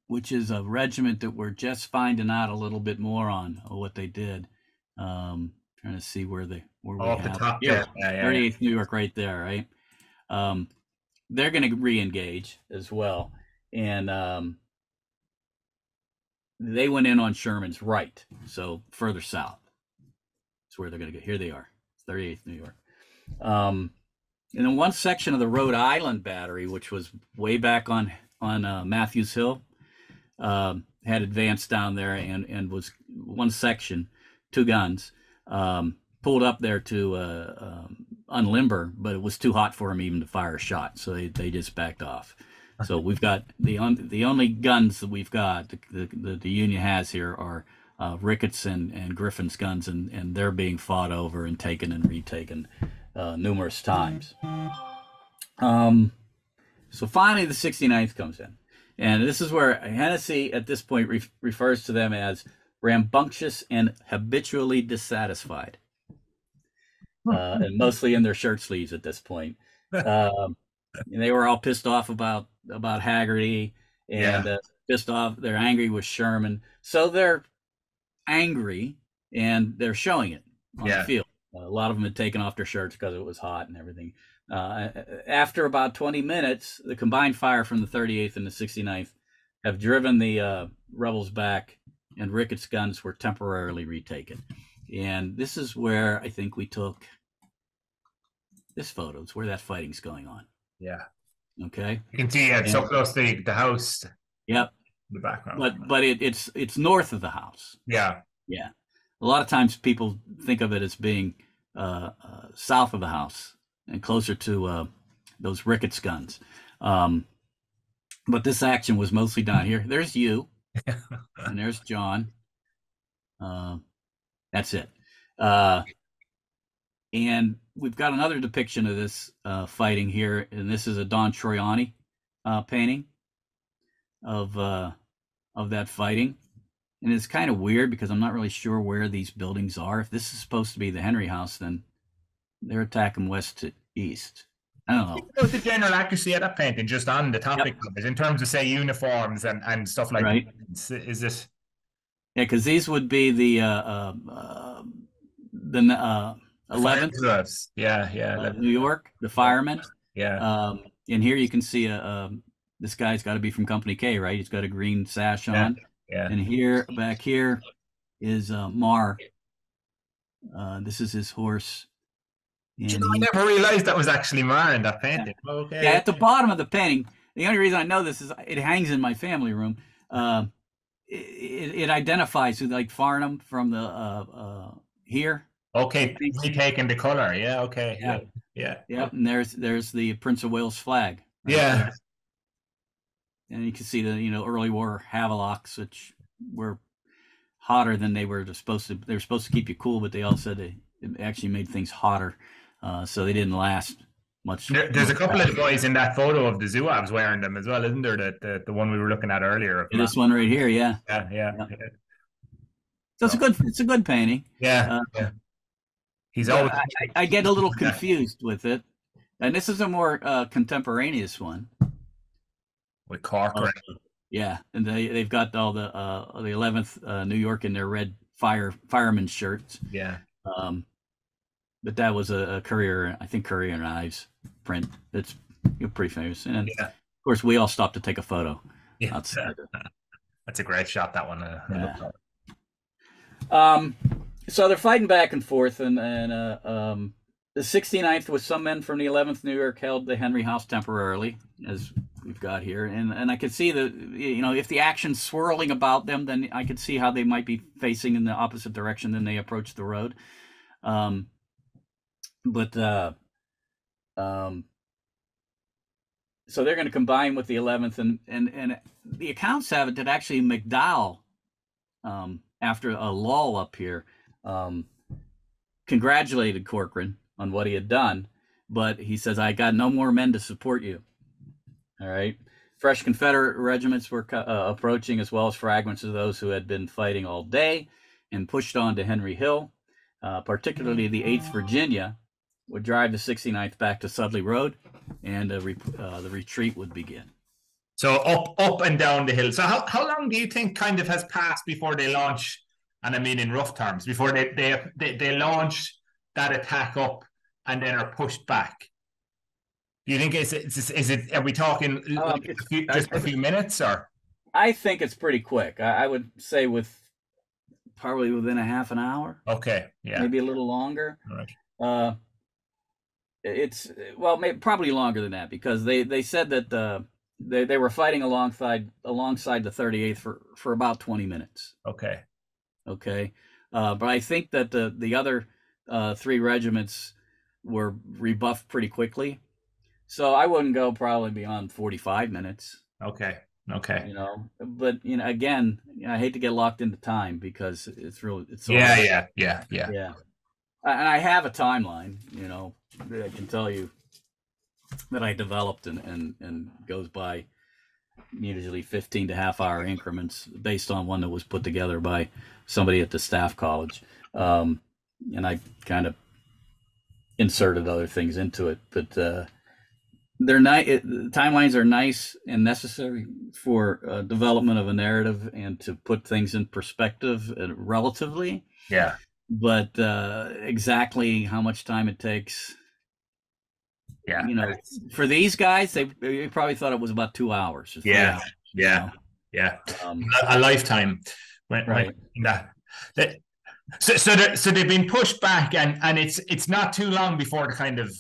which is a regiment that we're just finding out a little bit more on what they did. Trying to see where we have the top. 38th New York right there, right? They're going to re-engage as well. And they went in on Sherman's right, so further south. That's where they're going to go. Here they are, 38th New York. And then one section of the Rhode Island battery, which was way back on Matthews Hill, had advanced down there and was one section, 2 guns, pulled up there to unlimber, but it was too hot for them even to fire a shot, so they just backed off. So we've got the only guns that we've got the Union has here are Ricketts and Griffin's guns, and they're being fought over and taken and retaken numerous times. So finally the 69th comes in, and this is where Hennessy at this point refers to them as rambunctious and habitually dissatisfied, and mostly in their shirt sleeves at this point. And they were all pissed off about Haggerty, and pissed off. They're angry with Sherman, so they're angry and they're showing it on the field. A lot of them had taken off their shirts because it was hot and everything. After about 20 minutes, the combined fire from the 38th and the 69th have driven the rebels back, and Ricketts' guns were temporarily retaken. And this is where I think we took this photo. It's where that fighting's going on. Okay. You can see it's so close to the house. Yep. The background. But it's north of the house. Yeah. A lot of times people think of it as being south of the house and closer to those Ricketts guns. But this action was mostly down here. There's you, and there's John. That's it. And we've got another depiction of this fighting here, and this is a Don Troiani painting of that fighting. And it's kind of weird because I'm not really sure where these buildings are. If this is supposed to be the Henry House, then they're attacking west to east. I don't know. What's the general accuracy of that painting, just on the topic of it, in terms of, say, uniforms and stuff like that? Is this? Yeah, because these would be the 11th, Yeah, yeah, New York, the firemen. yeah, And here you can see this guy's got to be from Company K, right? He's got a green sash yeah, on. yeah. And here, back here, is Mar. This is his horse, You and know, I he, never realized that was actually Mar in that yeah, painting. yeah, Okay. at the bottom of the painting. The only reason I know this is it hangs in my family room. Uh, it identifies with like Farnham from the here, I Okay, think. retaking the color. Yeah, okay. Yeah, Yeah, yeah. yeah, Okay. and there's the Prince of Wales flag right Yeah. there, and you can see the early war Havelocks, which were hotter than they were supposed to. They were supposed to keep you cool, but they all said it actually made things hotter, so they didn't last much. There's a couple of the boys in that photo of the Zouaves wearing them as well, isn't there? The one we were looking at earlier of Matt. This one right here, yeah, Yeah, yeah, yeah. yeah. So So it's a good painting. yeah, Uh, yeah. He's but always I get a little confused with it, and this is a more contemporaneous one. with Cork, Uh, right? yeah, and they've got all the 11th New York in their red fireman shirts. Yeah, Um, but that was a Courier, I think Courier and Ives print. It's pretty famous, and yeah, of course we all stopped to take a photo yeah. outside. That's a great shot. That one. Yeah. So they're fighting back and forth, and the 69th with some men from the 11th New York held the Henry House temporarily, as we've got here, and I could see if the action's swirling about them, then I could see how they might be facing in the opposite direction than they approach the road. But so they're going to combine with the 11th, and the accounts have it that actually McDowell, after a lull up here, congratulated Corcoran on what he had done, but he says, "I got no more men to support you." All right. Fresh Confederate regiments were approaching, as well as fragments of those who had been fighting all day, and pushed on to Henry Hill. Particularly the 8th Virginia would drive the 69th back to Sudley Road, and the retreat would begin. So up and down the hill. So how long do you think kind of has passed before they launch? And I mean in rough terms, before they launch that attack up and then are pushed back. Do you think is it? Are we talking just a few minutes or? I think it's pretty quick. I would say probably within a half an hour. Okay, yeah, Maybe a little longer. all right. It's probably longer than that, because they said that they were fighting alongside the 38th for about 20 minutes. Okay. Okay, but I think that the other 3 regiments were rebuffed pretty quickly, so I wouldn't go probably beyond 45 minutes. Okay. But again, I hate to get locked into time, because it's so Yeah. yeah. And I have a timeline, that I can tell you that I developed, and goes by usually 15 to half-hour increments, based on one that was put together by somebody at the staff college. And I kind of inserted other things into it, but timelines are nice and necessary for development of a narrative and to put things in perspective relatively. Yeah. But exactly how much time it takes, Yeah. for these guys, they probably thought it was about 2 hours. Or 3 hours, Yeah. A lifetime. Right. So they've been pushed back, and it's not too long before the kind of.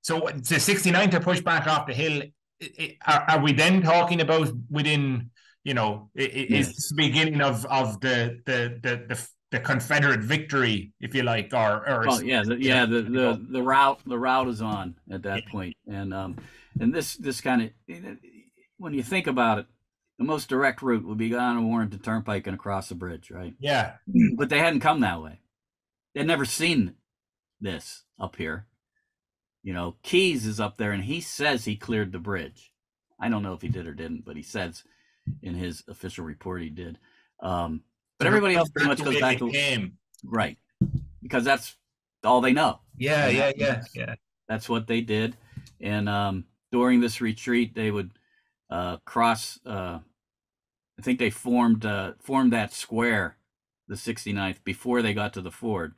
So the 69 to push back off the hill. Are we then talking about within? Is this the beginning of the Confederate victory, if you like, or the route is on at that point, and this kind of, when you think about it, the most direct route would be on a Warrenton Turnpike and across the bridge, right? Yeah, but they hadn't come that way. They'd never seen this up here. Keyes is up there, and he says he cleared the bridge. I don't know if he did or didn't, but he says in his official report he did. But everybody else pretty much goes back to right, because that's all they know. Yeah. That's what they did, and during this retreat, they would cross. I think they formed that square, the 69th, before they got to the ford,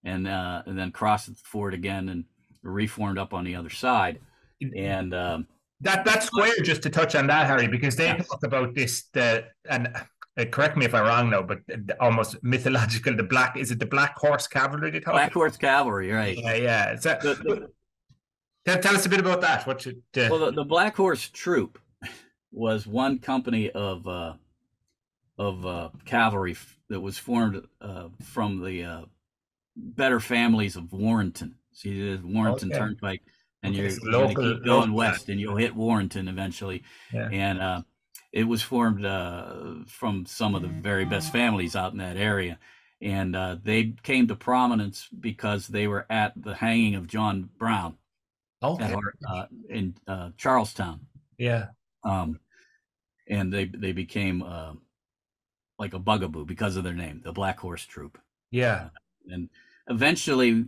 and then crossed the ford again and reformed up on the other side. And That square, just to touch on that, Harry, because they talk about this, and correct me if I'm wrong now, but almost mythological, is it the Black Horse Cavalry they talk Black Horse Cavalry, right? Yeah. Tell us a bit about that. Well, the Black Horse Troop was one company of cavalry that was formed from the better families of Warrenton. See, there's Warrenton Turnpike, and you're going to keep going west, and you'll hit Warrenton eventually. Yeah. And it was formed from some of the very best families out in that area. And they came to prominence because they were at the hanging of John Brown in Charlestown. Yeah. And they became like a bugaboo because of their name, the Black Horse Troop. Yeah. And eventually,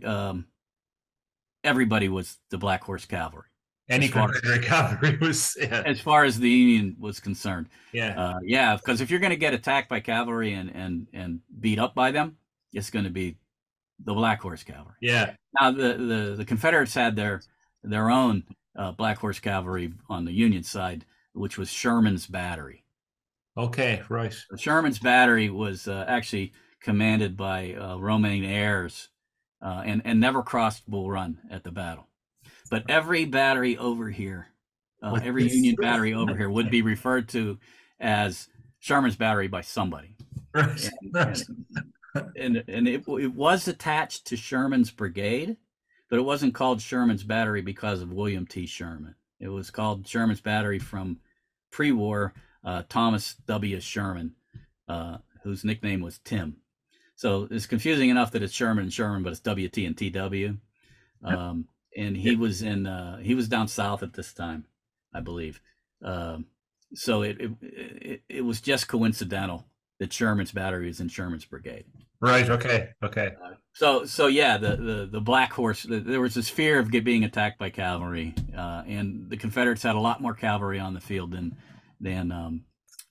everybody was the Black Horse Cavalry. Any Confederate cavalry was, as far as the Union was concerned. Yeah. Because if you're going to get attacked by cavalry and beat up by them, it's going to be the Black Horse Cavalry. Yeah. Now the Confederates had their own Black Horse Cavalry on the Union side, which was Sherman's Battery. Okay, right. Sherman's Battery was actually commanded by Romaine Ayres, and never crossed Bull Run at the battle. But every battery over here, every Union battery over here would be referred to as Sherman's Battery by somebody. Right. And it was attached to Sherman's Brigade, but it wasn't called Sherman's Battery because of William T. Sherman. It was called Sherman's Battery from pre-war Thomas W. Sherman, whose nickname was Tim. So it's confusing enough that it's Sherman and Sherman, but it's WT and TW. And he was he was down south at this time, I believe. So it was just coincidental that Sherman's Battery was in Sherman's Brigade. Right. Okay. So yeah, the Black Horse. There was this fear of being attacked by cavalry, and the Confederates had a lot more cavalry on the field than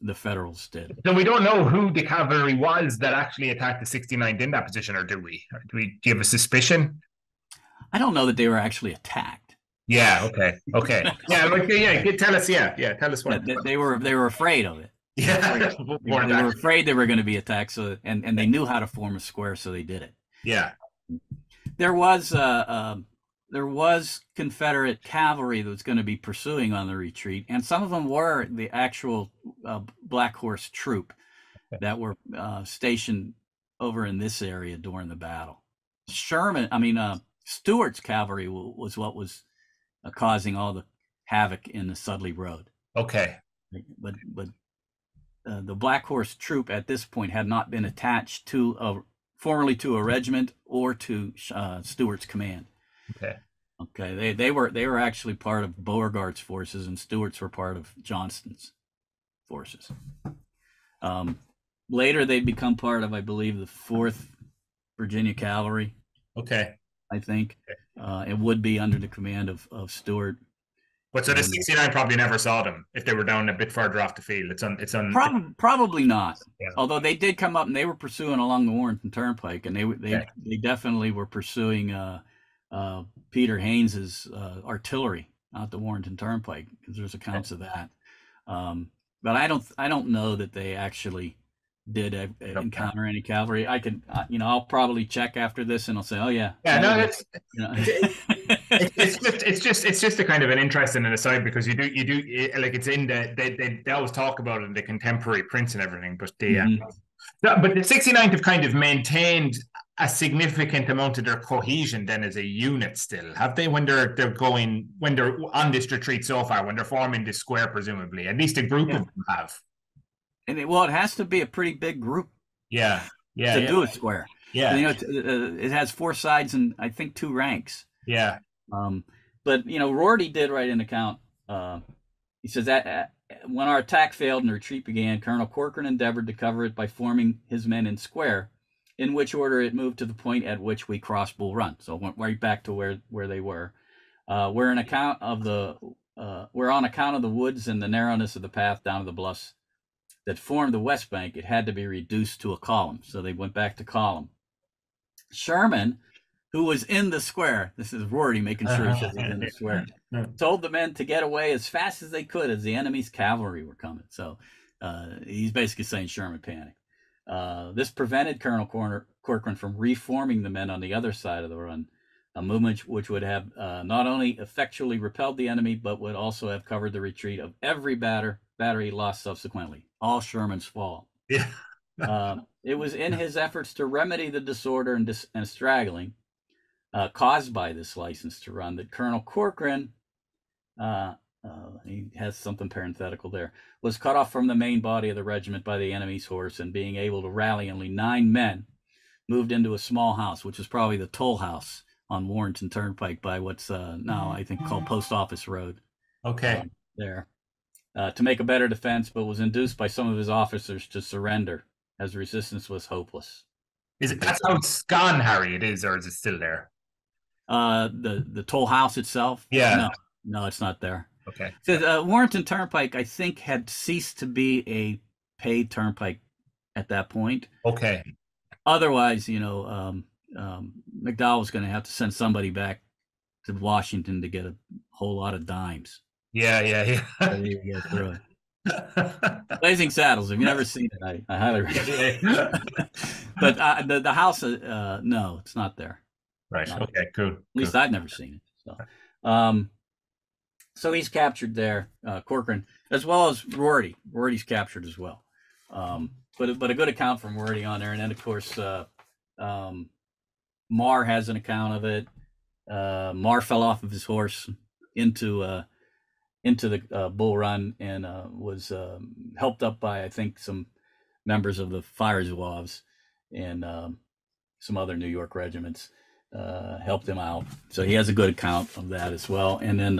the Federals did. So we don't know who the cavalry was that actually attacked the 69th in that position, or do we? Do you have a suspicion? I don't know that they were actually attacked. Yeah. Okay. Yeah. Tell us. Yeah. Tell us what they were afraid of it. Yeah. They were afraid they were going to be attacked. So and they knew how to form a square, so they did it. Yeah. There was Confederate cavalry that was going to be pursuing on the retreat, and some of them were the actual Black Horse Troop that were stationed over in this area during the battle. Stuart's cavalry was what was causing all the havoc in the Sudley Road. Okay. But the Black Horse Troop at this point had not been attached formerly to a regiment or to Stuart's command. Okay. They were actually part of Beauregard's forces, and Stuart's were part of Johnston's forces. Later, they'd become part of, I believe, the 4th Virginia Cavalry. Okay. I think it would be under the command of Stuart. But so the 69 probably never saw them if they were down a bit further off the field. Probably not. Yeah. Although they did come up and they were pursuing along the Warrenton Turnpike, and they definitely were pursuing Peter Haynes's artillery out the Warrenton Turnpike, because there's accounts of that. But I don't know that they actually did encounter any cavalry. I could, I'll probably check after this, and I'll say, oh yeah. Yeah, no, it's just a kind of an interesting aside, because you do like, it's in they always talk about it in the contemporary prints and everything, but but the 69th have kind of maintained a significant amount of their cohesion then as a unit still, have they, when they're on this retreat so far, when they're forming this square, presumably, at least a group of them have. And it has to be a pretty big group. To do a square. Yeah. It has 4 sides and I think 2 ranks. Yeah. But Rorty did write an account. He says that when our attack failed and the retreat began, Colonel Corcoran endeavored to cover it by forming his men in square, in which order it moved to the point at which we crossed Bull Run. So it went right back to where they were. We're on account of the woods and the narrowness of the path down to the bluffs that formed the west bank. It had to be reduced to a column. So they went back to column. Sherman who was in the square, this is Rorty making sure he was in the square, told the men to get away as fast as they could as the enemy's cavalry were coming. So he's basically saying Sherman panicked. This prevented Colonel Corcoran from reforming the men on the other side of the run, a movement which would have not only effectually repelled the enemy, but would also have covered the retreat of every battery lost subsequently. All Sherman's fault. Yeah. It was in his efforts to remedy the disorder and straggling caused by this license to run that Colonel Corcoran, he has something parenthetical there, was cut off from the main body of the regiment by the enemy's horse, and being able to rally only 9 men, moved into a small house, which was probably the toll house on Warrenton Turnpike by what's now I think called Post Office Road. Okay. There. To make a better defense, but was induced by some of his officers to surrender as resistance was hopeless. That's how it's gone, Harry? It is, or is it still there? The toll house itself? Yeah. No, it's not there. Okay. So Warrenton Turnpike, I think, had ceased to be a paid turnpike at that point. Okay. Otherwise, McDowell was going to have to send somebody back to Washington to get a whole lot of dimes. Yeah. So you get through it. Blazing Saddles. If you've never seen it, I highly recommend it. But the house, no, it's not there. Right. Okay. Cool. At least I've never seen it. So he's captured there, Corcoran, as well as Rorty. Rorty's captured as well. But a good account from Rorty on there, and then of course Marr has an account of it. Marr fell off of his horse into the Bull Run and was helped up by, I think, some members of the Fire Zouaves and some other New York regiments helped him out. So he has a good account of that as well. And then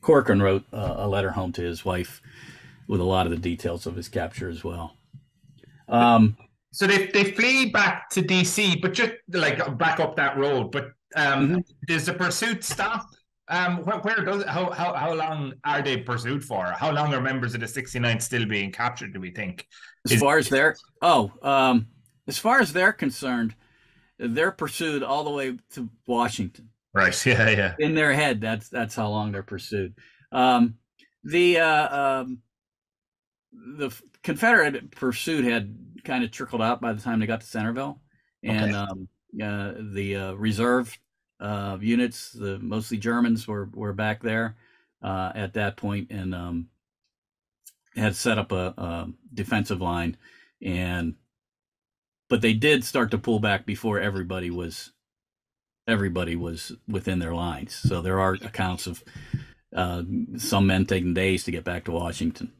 Corcoran wrote a letter home to his wife with a lot of the details of his capture as well. So they flee back to DC, but just like back up that road. But does the pursuit stop? Where does it? How long are they pursued for? How long are members of the 69th still being captured, do we think? As far as they're concerned, they're pursued all the way to Washington. Right. Yeah. In their head, that's how long they're pursued. The Confederate pursuit had kind of trickled out by the time they got to Centerville, and the reserve units, mostly Germans, were back there at that point, and had set up a defensive line, but they did start to pull back before everybody was within their lines. So there are accounts of some men taking days to get back to Washington.